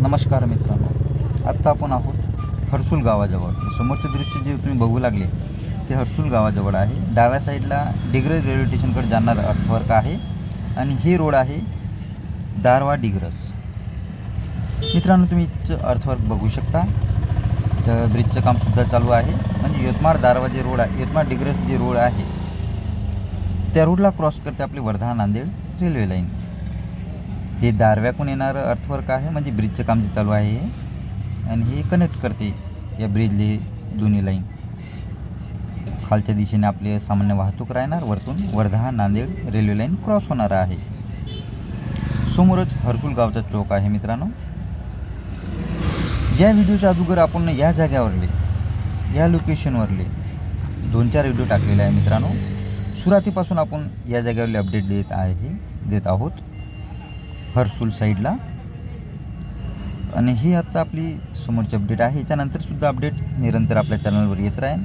नमस्कार मित्रांनो, आत्ता आपण आहोत हर्सूल गावाजवळ. समोरचे दृश्य जे तुम्ही बघू लागले ते हर्सूल गावाजवळ आहे. डाव्या साईडला डिग्रस रेल्वे स्टेशनकडे जाणारं अर्थवर्क आहे आणि हे रोड आहे दारवा डिग्रस. मित्रांनो, तुम्ही अर्थवर्क बघू शकता. तर ब्रिजचं कामसुद्धा चालू आहे. म्हणजे यवतमाळ दारवा जे रोड आहे, यवतमाळ डिग्रस जे रोड आहे त्या रोडला क्रॉस करते आपली वर्धा नांदेड रेल्वे लाईन. हे दारव्याकून येणारं अर्थवर्क आहे, म्हणजे ब्रिजचं काम जे चालू आहे हे, आणि हे कनेक्ट करते या ब्रिजले दोन्ही लाईन. खालच्या दिशेने आपले सामान्य वाहतूक राहणार, वरतून Wardha Nanded railway line cross होणार आहे. समोरच हर्सूल गावचा चौक आहे. मित्रांनो, या व्हिडिओच्या अगोदर आपण या जाग्यावरले, या लोकेशनवरले 2-4 व्हिडिओ टाकलेले आहे. मित्रांनो, सुरुवातीपासून आपण या जागेवरले अपडेट देत आहोत हर्सूल साईडला. आणि ही आत्ता आपली समोरची अपडेट आहे. याच्यानंतरसुद्धा अपडेट निरंतर आपल्या चॅनलवर येत राहील.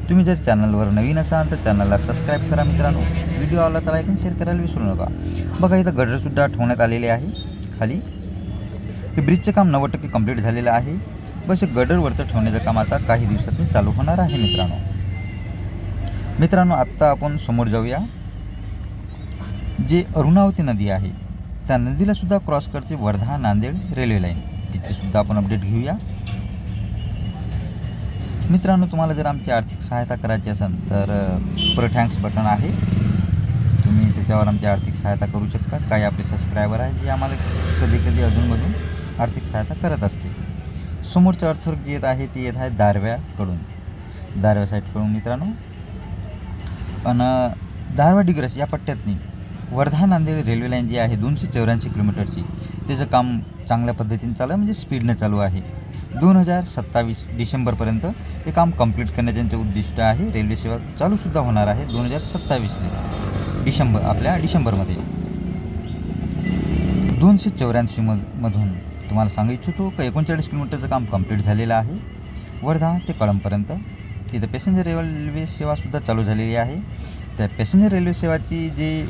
तुम्ही जर चॅनलवर नवीन असाल तर चॅनलला सबस्क्राईब करा. मित्रांनो, व्हिडिओ आवडला तर लाईक आणि शेअर करायला विसरू नका. बघा, इथं गडरसुद्धा ठेवण्यात आलेले आहे खाली. हे ब्रिजचं काम 90% कंप्लीट झालेलं आहे. बस हे गडरवरतं ठेवण्याचं काम आता काही दिवसातून चालू होणार आहे. मित्रांनो, आत्ता आपण समोर जाऊया. जे अरुणावती नदी आहे त्या नदीला सुद्धा क्रॉस करते वर्धा नांदेड रेल्वे लाईन. तिचीसुद्धा आपण अपडेट घेऊया. मित्रांनो, तुम्हाला जर आमची आर्थिक सहायता करायची असेल तर सुपर थँक्स बटन आहे. तुम्ही त्याच्यावर आमची आर्थिक सहायता करू शकता. काही आपले सबस्क्रायबर आहे जे आम्हाला कधी कधी अधूनमधून आर्थिक सहायता करत असते. समोरचं अर्थवर्क जे येत आहे ते येत आहे दारव्याकडून, दारव्या साईडकडून. मित्रांनो, आणि दारवा डिग्रस या पट्ट्यातनी वर्धा नांदेड रेल्वे लाईन जी आहे 284 किलोमीटरची, त्याचं काम चांगल्या पद्धतीने चालू आहे, म्हणजे स्पीडनं चालू आहे. 2027 डिसेंबरपर्यंत हे काम कंप्लीट करण्याचे त्यांचे उद्दिष्ट आहे. रेल्वे सेवा चालूसुद्धा होणार आहे 2027 डिसेंबर, आपल्या डिसेंबरमध्ये. 284 मधून तुम्हाला सांगू इच्छितो की 39 किलोमीटरचं काम कंप्लीट झालेलं आहे वर्धा ते कळंबपर्यंत. तिथं पॅसेंजर रेल्वे सेवासुद्धा चालू झालेली आहे. त्या पॅसेंजर रेल्वे सेवाची जे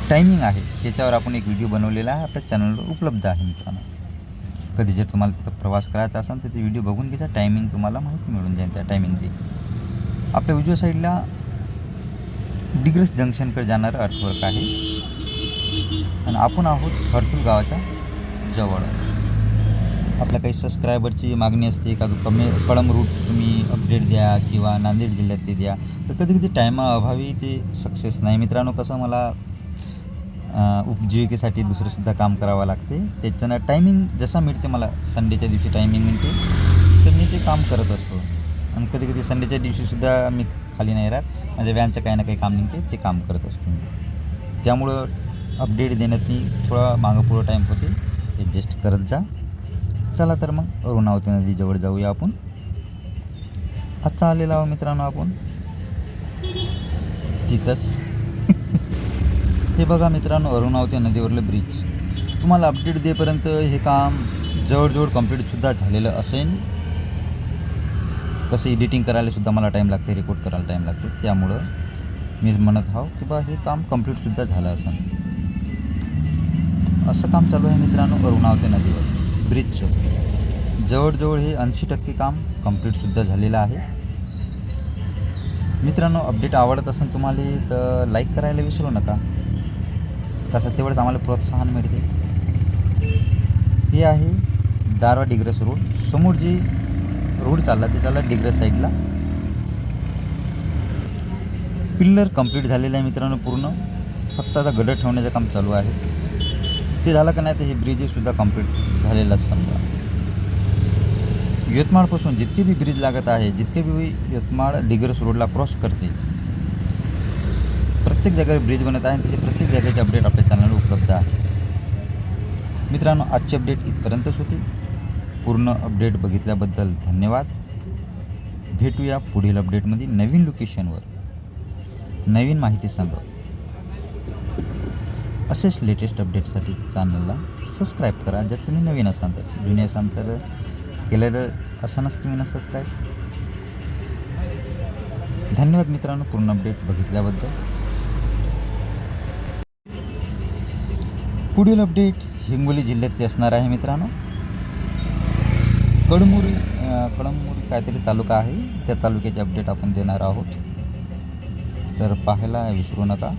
टायमिंग आहे त्याच्यावर आपण एक व्हिडिओ बनवलेला आहे, आपल्या चॅनलवर उपलब्ध आहे. मित्रांनो, कधी जर तुम्हाला तिथं प्रवास करायचा असेल तर ते व्हिडिओ बघून घ्यायचा. टायमिंग तुम्हाला माहिती मिळून जाईल त्या टायमिंगची. आपल्या उजव्या साईडला डिग्रस जंक्शनकडे जाणारं अर्थवर्क आहे आणि आपण आहोत हर्सूल गावाच्या जवळ. आपल्या काही सबस्क्रायबरची मागणी असते, एखादं कळंब रूट तुम्ही अपडेट द्या किंवा नांदेड जिल्ह्यातले द्या, तर कधी कधी टायमाअभावी ते सक्सेस नाही. मित्रांनो, कसं मला उपजीविकेसाठी दुसरंसुद्धा काम करावं लागते. त्याच्यानं टायमिंग जसा मिळते, मला संडेच्या दिवशी टायमिंग मिळते तर मी ते काम करत असतो. आणि कधी कधी संडेच्या दिवशीसुद्धा मी खाली नाही राहत, माझ्या व्हॅनचं काही ना काही काम निघते, ते काम करत असतो मी. त्यामुळं अपडेट देण्यात मी थोडा मागं पुढं टाईम होते, ॲडजस्ट करत जा. चला तर मग अरुणावती नदीजवळ जाऊया आपण. आत्ता आलेला आहो मित्रांनो आपण तिथंच. हे बघा मित्रांनो, अरुणावती नदीवरलं ब्रिज. तुम्हाला अपडेट देपर्यंत हे काम जवळजवळ कंप्लीटसुद्धा झालेलं असेल. कसं एडिटिंग करायलासुद्धा मला टाईम लागते, रेकॉर्ड करायला टाईम लागते, त्यामुळं मीच म्हणत आहो की बा हे काम कंप्लीटसुद्धा झालं असेल. असं काम चालू आहे मित्रांनो अरुणावती नदीवर ब्रिजचं. जवळजवळ हे 80% काम कंप्लीटसुद्धा झालेलं आहे. मित्रांनो, अपडेट आवडत असेल तुम्हाला तर लाईक करायला विसरू नका. तसं तेवढंच आम्हाला प्रोत्साहन मिळते. हे आहे दारवा डिग्रस रोड. समोर जे रोड चालला ते चालला डिग्रस साईडला. पिल्लर कंप्लीट झालेलं आहे मित्रांनो पूर्ण. फक्त आता गडर ठेवण्याचं काम चालू आहे. ते झालं का नाही तर हे ब्रिजसुद्धा कंप्लीट झालेलंच समजा. यवतमाळपासून जितके बी ब्रिज लागत आहे, जितके बी यवतमाळ डिग्रस रोडला क्रॉस करते, प्रत्येक जागेवर ब्रिज बनत आहे आणि त्याचे प्रत्येक जागेचे अपडेट आपल्या चॅनलवर उपलब्ध आहे. मित्रांनो, आजची अपडेट इथपर्यंतच होती. पूर्ण अपडेट बघितल्याबद्दल धन्यवाद. भेटूया पुढील अपडेटमध्ये नवीन लोकेशनवर, नवीन माहिती सांगा. असेच लेटेस्ट अपडेटसाठी चॅनलला सबस्क्राईब करा. जर तुम्ही नवीन असाल तर, जुने असाल तर केलं तर असं नसतं मी ना सबस्क्राईब. धन्यवाद मित्रांनो पूर्ण अपडेट बघितल्याबद्दल. पुढील अपडेट हिंगोली जिल्ह्यातली असणार आहे मित्रांनो. कळमनुरी काहीतरी तालुका आहे, त्या तालुक्याचे अपडेट आपण देणार आहोत. तर पाहायला विसरू नका.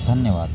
धन्यवाद.